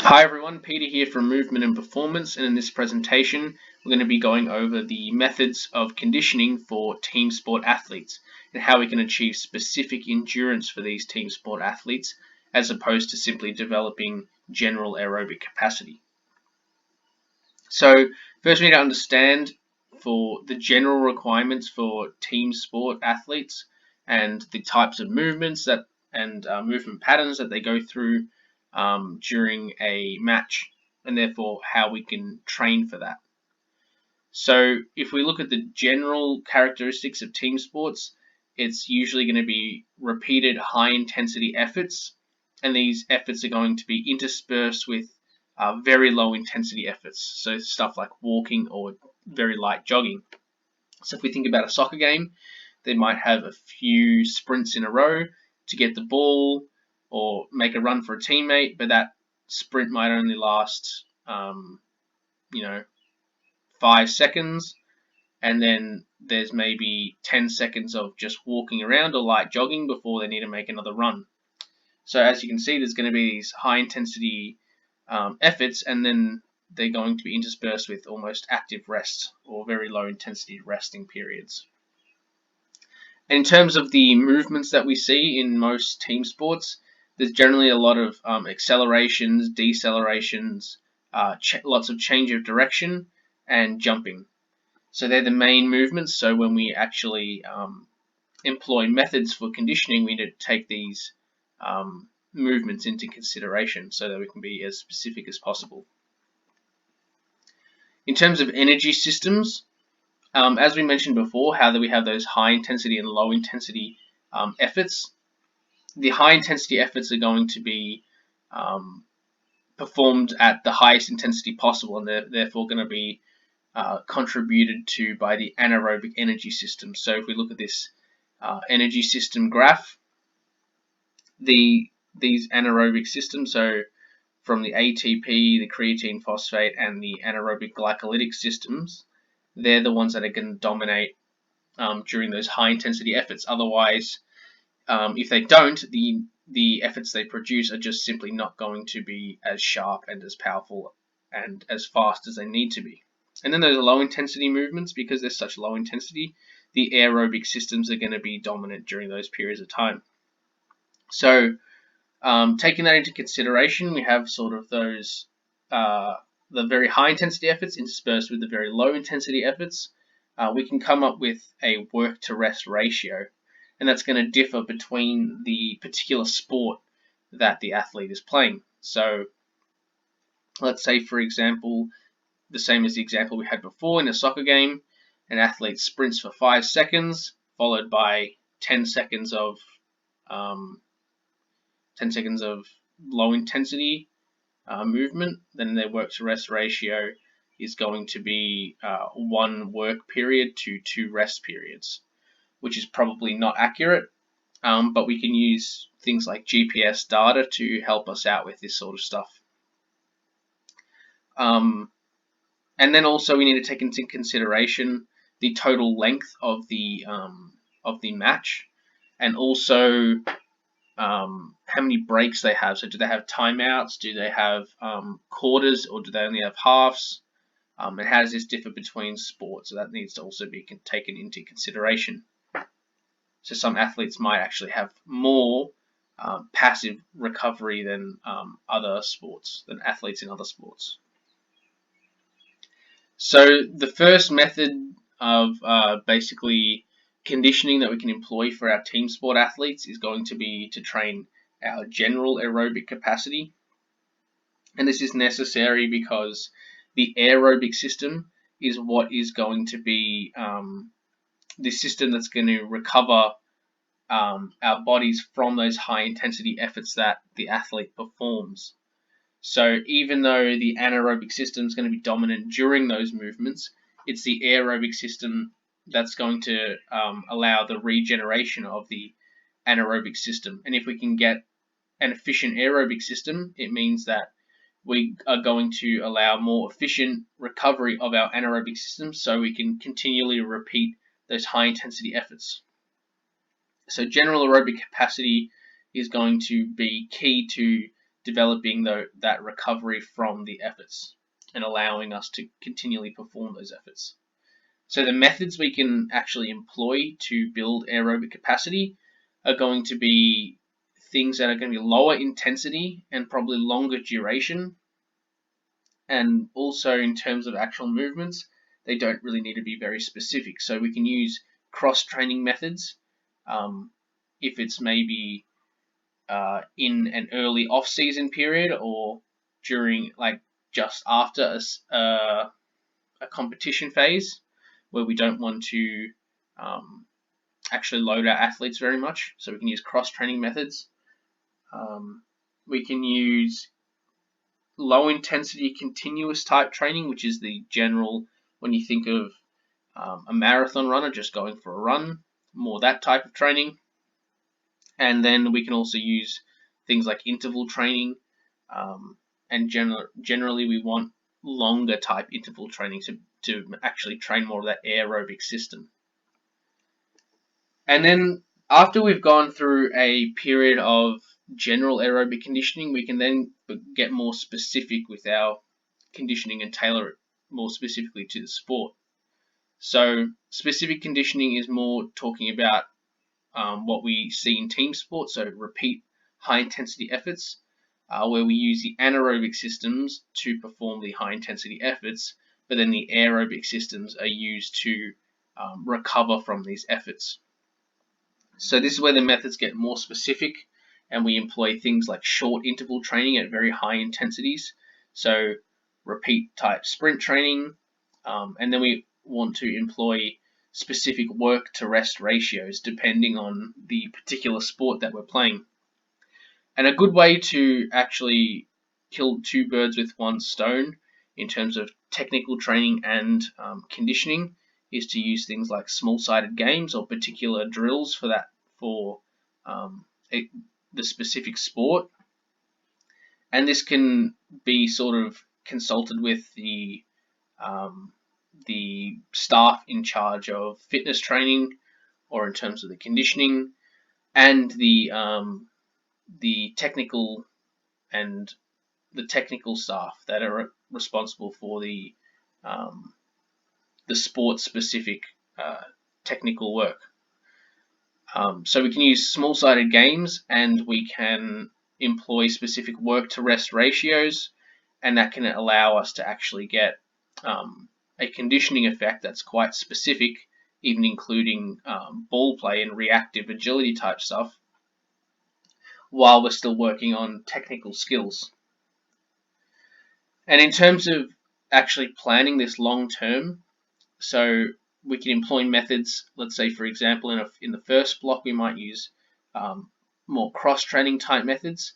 Hi everyone, Peter here from Movement and Performance, and in this presentation we're going to be going over the methods of conditioning for team sport athletes and how we can achieve specific endurance for these team sport athletes as opposed to simply developing general aerobic capacity. So first we need to understand for the general requirements for team sport athletes and the types of movements that and movement patterns that they go through during a match, and therefore how we can train for that. So if we look at the general characteristics of team sports, it's usually going to be repeated high intensity efforts, and these efforts are going to be interspersed with very low intensity efforts, so stuff like walking or very light jogging. So if we think about a soccer game, they might have a few sprints in a row to get the ball or make a run for a teammate, but that sprint might only last, 5 seconds, and then there's maybe 10 seconds of just walking around or light jogging before they need to make another run. So as you can see, there's going to be these high intensity efforts, and then they're going to be interspersed with almost active rest or very low intensity resting periods. In terms of the movements that we see in most team sports, there's generally a lot of accelerations, decelerations, lots of change of direction, and jumping. So they're the main movements. So when we actually employ methods for conditioning, we need to take these movements into consideration so that we can be as specific as possible. In terms of energy systems, as we mentioned before, how do we have those high intensity and low intensity efforts? The high intensity efforts are going to be performed at the highest intensity possible, and they're therefore going to be contributed to by the anaerobic energy system. So if we look at this energy system graph, these anaerobic systems, so from the ATP, the creatine phosphate, and the anaerobic glycolytic systems, they're the ones that are going to dominate during those high intensity efforts. Otherwise, if they don't, the efforts they produce are just simply not going to be as sharp and as powerful and as fast as they need to be. And then those low intensity movements, because they're such low intensity, the aerobic systems are going to be dominant during those periods of time. So taking that into consideration, we have sort of those the very high intensity efforts interspersed with the very low intensity efforts. We can come up with a work to rest ratio, and that's going to differ between the particular sport that the athlete is playing. So let's say, for example, the same as the example we had before in a soccer game, an athlete sprints for 5 seconds, followed by 10 seconds of low intensity movement. Then their work to rest ratio is going to be 1 work period to 2 rest periods, which is probably not accurate, but we can use things like GPS data to help us out with this sort of stuff. And then also we need to take into consideration the total length of the match, and also how many breaks they have. So do they have timeouts? Do they have quarters, or do they only have halves? And how does this differ between sports? So that needs to also be taken into consideration. So some athletes might actually have more passive recovery than athletes in other sports. So the first method of basically conditioning that we can employ for our team sport athletes is going to be to train our general aerobic capacity. And this is necessary because the aerobic system is what is going to be the system that's going to recover our bodies from those high intensity efforts that the athlete performs. So even though the anaerobic system is going to be dominant during those movements, it's the aerobic system that's going to allow the regeneration of the anaerobic system. And if we can get an efficient aerobic system, it means that we are going to allow more efficient recovery of our anaerobic system, so we can continually repeat those high intensity efforts. So general aerobic capacity is going to be key to developing that recovery from the efforts and allowing us to continually perform those efforts. So the methods we can actually employ to build aerobic capacity are going to be things that are going to be lower intensity and probably longer duration. And also in terms of actual movements, they don't really need to be very specific. So we can use cross-training methods if it's maybe in an early off-season period or during, like, just after a competition phase where we don't want to actually load our athletes very much. So we can use cross-training methods. We can use low intensity continuous type training, which is the general, when you think of a marathon runner just going for a run, more that type of training. And then we can also use things like interval training, and generally we want longer type interval training to actually train more of that aerobic system. And then after we've gone through a period of general aerobic conditioning, we can then get more specific with our conditioning and tailor it more specifically to the sport. So specific conditioning is more talking about what we see in team sports, so repeat high intensity efforts, where we use the anaerobic systems to perform the high intensity efforts, but then the aerobic systems are used to recover from these efforts. So this is where the methods get more specific, and we employ things like short interval training at very high intensities, so repeat type sprint training, and then we want to employ specific work to rest ratios depending on the particular sport that we're playing. And a good way to actually kill two birds with one stone in terms of technical training and conditioning is to use things like small-sided games or particular drills for the specific sport. And this can be sort of consulted with the staff in charge of fitness training, or in terms of the conditioning, and the technical staff that are responsible for the sport-specific technical work. So we can use small-sided games, and we can employ specific work-to-rest ratios, and that can allow us to actually get a conditioning effect that's quite specific, even including ball play and reactive agility type stuff, while we're still working on technical skills. And in terms of actually planning this long term, so we can employ methods, let's say for example in the first block we might use more cross-training type methods,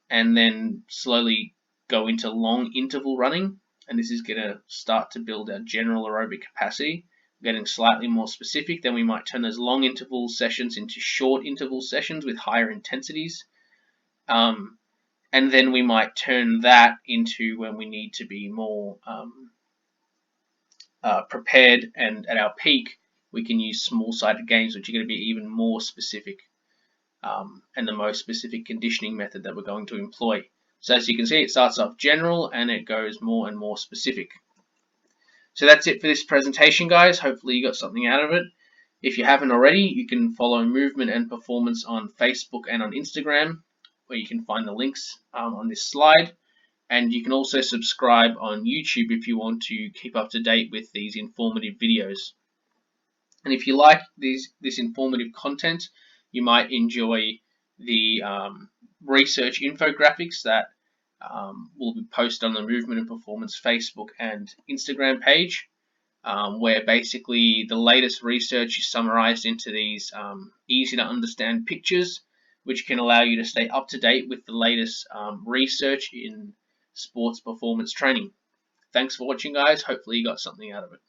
and then slowly go into long interval running, and this is going to start to build our general aerobic capacity. Getting slightly more specific, then we might turn those long interval sessions into short interval sessions with higher intensities, and then we might turn that into when we need to be more prepared, and at our peak we can use small-sided games, which are going to be even more specific, and the most specific conditioning method that we're going to employ. So as you can see, it starts off general and it goes more and more specific. So that's it for this presentation, guys. Hopefully you got something out of it. If you haven't already, you can follow Movement and Performance on Facebook and on Instagram, where you can find the links on this slide. And you can also subscribe on YouTube if you want to keep up to date with these informative videos. And if you like this informative content, you might enjoy the research infographics that will be posted on the Movement and Performance Facebook and Instagram page, where basically the latest research is summarized into these easy to understand pictures, which can allow you to stay up to date with the latest research in sports performance training. Thanks for watching, guys. Hopefully you got something out of it.